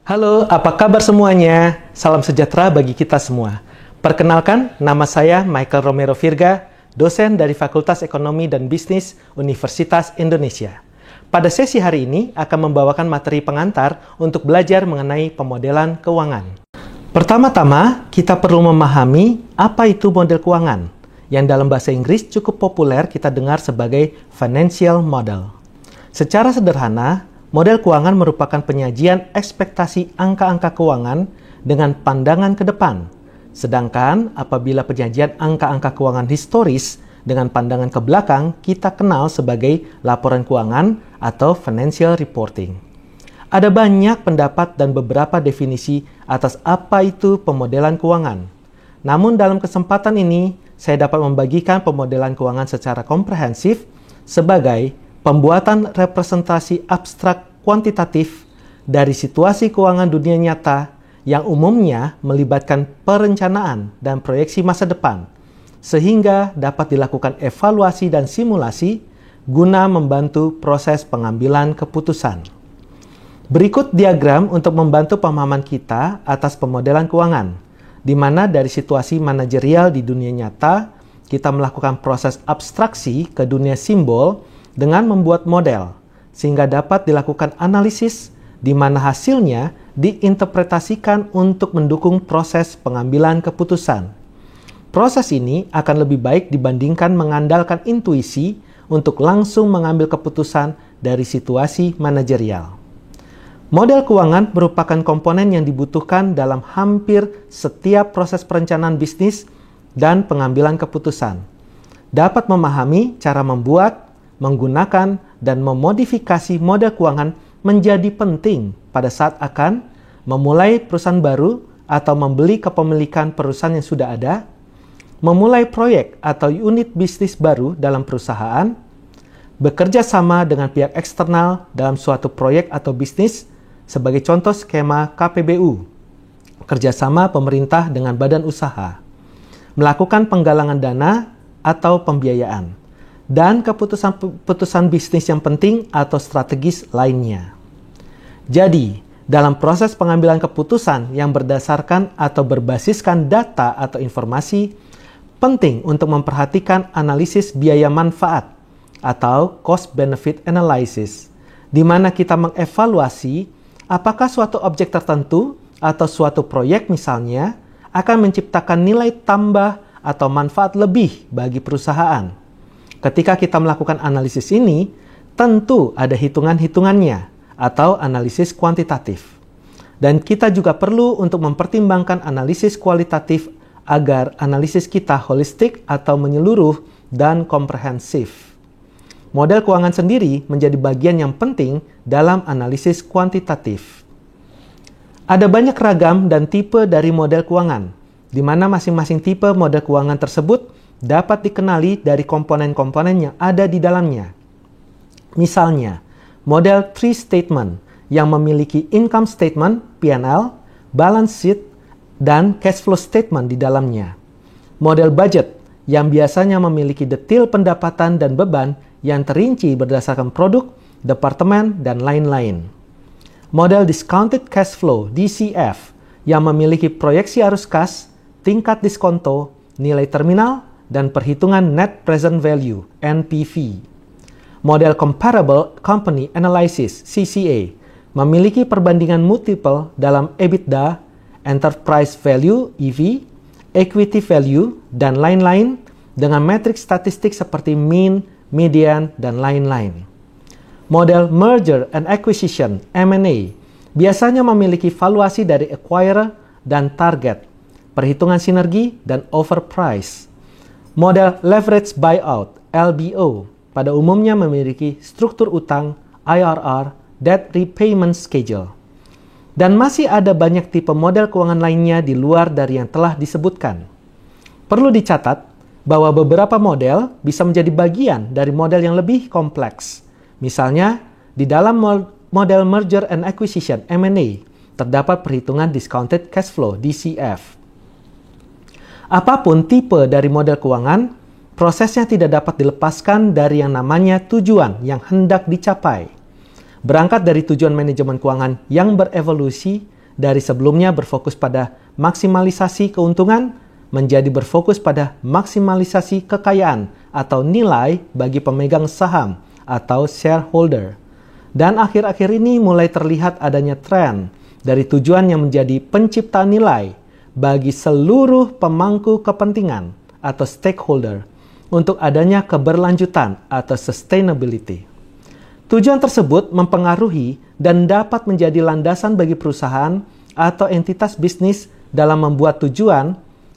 Halo, apa kabar semuanya? Salam sejahtera bagi kita semua. Perkenalkan, nama saya Michael Romero Virga, dosen dari Fakultas Ekonomi dan Bisnis Universitas Indonesia. Pada sesi hari ini akan membawakan materi pengantar untuk belajar mengenai pemodelan keuangan. Pertama-tama, kita perlu memahami apa itu model keuangan, yang dalam bahasa Inggris cukup populer kita dengar sebagai financial model. Secara sederhana, model keuangan merupakan penyajian ekspektasi angka-angka keuangan dengan pandangan ke depan. Sedangkan apabila penyajian angka-angka keuangan historis dengan pandangan ke belakang, kita kenal sebagai laporan keuangan atau financial reporting. Ada banyak pendapat dan beberapa definisi atas apa itu pemodelan keuangan. Namun dalam kesempatan ini, saya dapat membagikan pemodelan keuangan secara komprehensif sebagai pembuatan representasi abstrak kuantitatif dari situasi keuangan dunia nyata yang umumnya melibatkan perencanaan dan proyeksi masa depan, sehingga dapat dilakukan evaluasi dan simulasi guna membantu proses pengambilan keputusan. Berikut diagram untuk membantu pemahaman kita atas pemodelan keuangan, di mana dari situasi manajerial di dunia nyata, kita melakukan proses abstraksi ke dunia simbol dengan membuat model, sehingga dapat dilakukan analisis di mana hasilnya diinterpretasikan untuk mendukung proses pengambilan keputusan. Proses ini akan lebih baik dibandingkan mengandalkan intuisi untuk langsung mengambil keputusan dari situasi manajerial. Model keuangan merupakan komponen yang dibutuhkan dalam hampir setiap proses perencanaan bisnis dan pengambilan keputusan. Dapat memahami cara membuat, menggunakan, dan memodifikasi model keuangan menjadi penting pada saat akan memulai perusahaan baru atau membeli kepemilikan perusahaan yang sudah ada, memulai proyek atau unit bisnis baru dalam perusahaan, bekerja sama dengan pihak eksternal dalam suatu proyek atau bisnis, sebagai contoh skema KPBU, kerjasama pemerintah dengan badan usaha, melakukan penggalangan dana atau pembiayaan, dan keputusan bisnis yang penting atau strategis lainnya. Jadi, dalam proses pengambilan keputusan yang berdasarkan atau berbasiskan data atau informasi, penting untuk memperhatikan analisis biaya manfaat atau cost-benefit analysis, di mana kita mengevaluasi apakah suatu objek tertentu atau suatu proyek misalnya akan menciptakan nilai tambah atau manfaat lebih bagi perusahaan. Ketika kita melakukan analisis ini, tentu ada hitungan-hitungannya atau analisis kuantitatif. Dan kita juga perlu untuk mempertimbangkan analisis kualitatif agar analisis kita holistik atau menyeluruh dan komprehensif. Model keuangan sendiri menjadi bagian yang penting dalam analisis kuantitatif. Ada banyak ragam dan tipe dari model keuangan, di mana masing-masing tipe model keuangan tersebut dapat dikenali dari komponen-komponen yang ada di dalamnya. Misalnya, model three statement yang memiliki income statement, P&L, balance sheet, dan cash flow statement di dalamnya. Model budget yang biasanya memiliki detail pendapatan dan beban yang terinci berdasarkan produk, departemen, dan lain-lain. Model discounted cash flow, DCF, yang memiliki proyeksi arus kas, tingkat diskonto, nilai terminal, dan perhitungan net present value, NPV. Model Comparable Company Analysis, CCA, memiliki perbandingan multiple dalam EBITDA, Enterprise Value, EV, Equity Value, dan lain-lain dengan metrik statistik seperti mean, median, dan lain-lain. Model Merger and Acquisition, M&A, biasanya memiliki valuasi dari acquirer dan target, perhitungan sinergi, dan overprice. Model Leverage Buyout, LBO, pada umumnya memiliki struktur utang, IRR, Debt Repayment Schedule. Dan masih ada banyak tipe model keuangan lainnya di luar dari yang telah disebutkan. Perlu dicatat bahwa beberapa model bisa menjadi bagian dari model yang lebih kompleks. Misalnya, di dalam model Merger and Acquisition, M&A, terdapat perhitungan Discounted Cash Flow, DCF. Apapun tipe dari model keuangan, prosesnya tidak dapat dilepaskan dari yang namanya tujuan yang hendak dicapai. Berangkat dari tujuan manajemen keuangan yang berevolusi dari sebelumnya berfokus pada maksimalisasi keuntungan menjadi berfokus pada maksimalisasi kekayaan atau nilai bagi pemegang saham atau shareholder. Dan akhir-akhir ini mulai terlihat adanya tren dari tujuan yang menjadi penciptaan nilai bagi seluruh pemangku kepentingan atau stakeholder untuk adanya keberlanjutan atau sustainability. Tujuan tersebut mempengaruhi dan dapat menjadi landasan bagi perusahaan atau entitas bisnis dalam membuat tujuan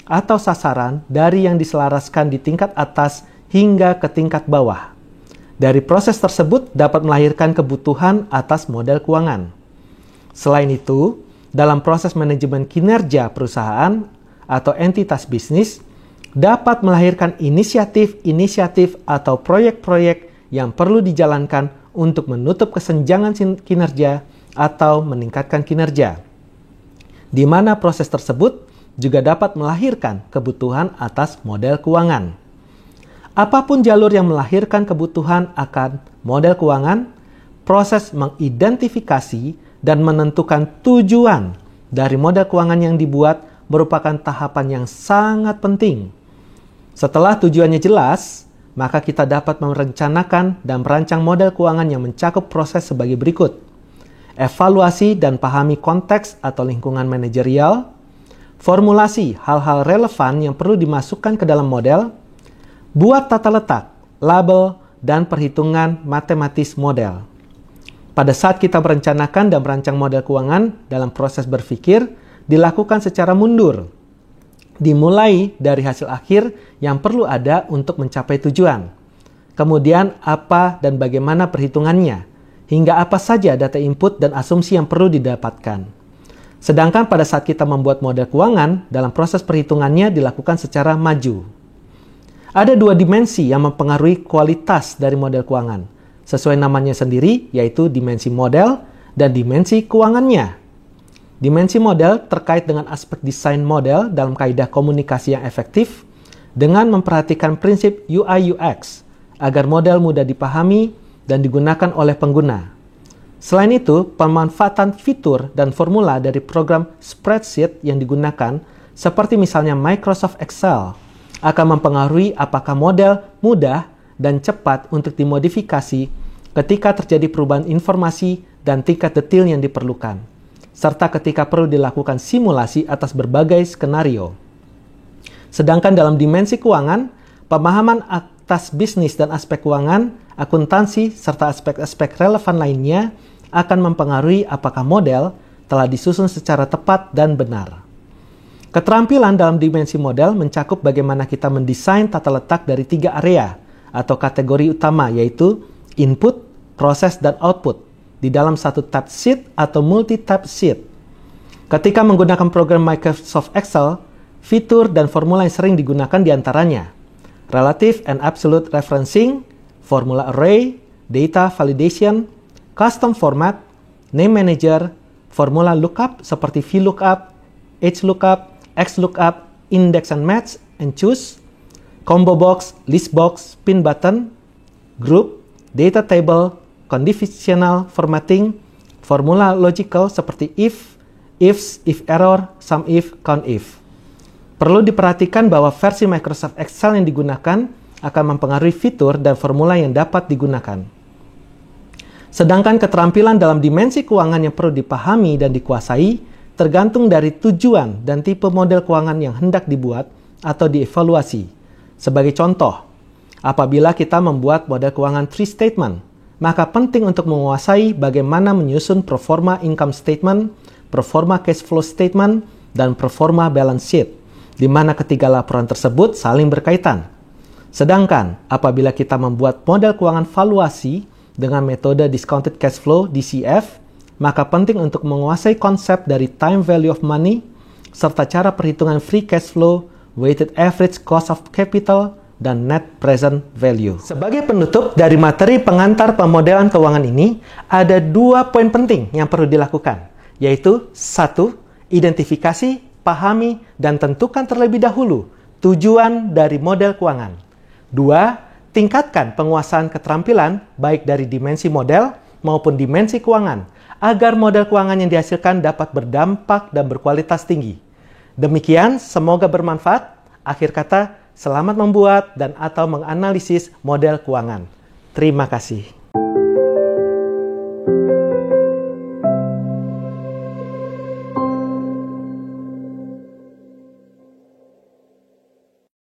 atau sasaran dari yang diselaraskan di tingkat atas hingga ke tingkat bawah. Dari proses tersebut dapat melahirkan kebutuhan atas model keuangan. Selain itu, dalam proses manajemen kinerja perusahaan atau entitas bisnis, dapat melahirkan inisiatif-inisiatif atau proyek-proyek yang perlu dijalankan untuk menutup kesenjangan kinerja atau meningkatkan kinerja, di mana proses tersebut juga dapat melahirkan kebutuhan atas model keuangan. Apapun jalur yang melahirkan kebutuhan akan model keuangan, proses mengidentifikasi dan menentukan tujuan dari model keuangan yang dibuat merupakan tahapan yang sangat penting. Setelah tujuannya jelas, maka kita dapat merencanakan dan merancang model keuangan yang mencakup proses sebagai berikut. Evaluasi dan pahami konteks atau lingkungan manajerial, formulasi hal-hal relevan yang perlu dimasukkan ke dalam model, buat tata letak, label, dan perhitungan matematis model. Pada saat kita merencanakan dan merancang model keuangan dalam proses berpikir, dilakukan secara mundur. Dimulai dari hasil akhir yang perlu ada untuk mencapai tujuan. Kemudian apa dan bagaimana perhitungannya, hingga apa saja data input dan asumsi yang perlu didapatkan. Sedangkan pada saat kita membuat model keuangan, dalam proses perhitungannya dilakukan secara maju. Ada dua dimensi yang mempengaruhi kualitas dari model keuangan, sesuai namanya sendiri, yaitu dimensi model dan dimensi keuangannya. Dimensi model terkait dengan aspek desain model dalam kaidah komunikasi yang efektif dengan memperhatikan prinsip UI/UX agar model mudah dipahami dan digunakan oleh pengguna. Selain itu, pemanfaatan fitur dan formula dari program spreadsheet yang digunakan, seperti misalnya Microsoft Excel, akan mempengaruhi apakah model mudah dan cepat untuk dimodifikasi ketika terjadi perubahan informasi dan tingkat detail yang diperlukan, serta ketika perlu dilakukan simulasi atas berbagai skenario. Sedangkan dalam dimensi keuangan, pemahaman atas bisnis dan aspek keuangan, akuntansi, serta aspek-aspek relevan lainnya akan mempengaruhi apakah model telah disusun secara tepat dan benar. Keterampilan dalam dimensi model mencakup bagaimana kita mendesain tata letak dari 3 area atau kategori utama, yaitu input, proses, dan output di dalam satu tab sheet atau multi-tab sheet. Ketika menggunakan program Microsoft Excel, fitur dan formula yang sering digunakan diantaranya Relative and Absolute Referencing, Formula Array, Data Validation, Custom Format, Name Manager, Formula Lookup seperti VLOOKUP, HLOOKUP, XLOOKUP, Index and Match and Choose, Combo Box, List Box, Pin Button, Group, Data Table, Conditional Formatting, Formula Logical seperti if, ifs, if error, sum if, count if. Perlu diperhatikan bahwa versi Microsoft Excel yang digunakan akan mempengaruhi fitur dan formula yang dapat digunakan. Sedangkan keterampilan dalam dimensi keuangan yang perlu dipahami dan dikuasai tergantung dari tujuan dan tipe model keuangan yang hendak dibuat atau dievaluasi. Sebagai contoh, apabila kita membuat model keuangan 3 statement, maka penting untuk menguasai bagaimana menyusun proforma income statement, proforma cash flow statement, dan proforma balance sheet, di mana ketiga laporan tersebut saling berkaitan. Sedangkan apabila kita membuat model keuangan valuasi dengan metode discounted cash flow DCF, maka penting untuk menguasai konsep dari time value of money, serta cara perhitungan free cash flow, weighted average cost of capital, dan net present value. Sebagai penutup dari materi pengantar pemodelan keuangan ini, ada 2 poin penting yang perlu dilakukan, yaitu 1. Identifikasi, pahami, dan tentukan terlebih dahulu tujuan dari model keuangan. 2. Tingkatkan penguasaan keterampilan baik dari dimensi model maupun dimensi keuangan, agar model keuangan yang dihasilkan dapat berdampak dan berkualitas tinggi. Demikian, semoga bermanfaat. Akhir kata, selamat membuat dan atau menganalisis model keuangan. Terima kasih.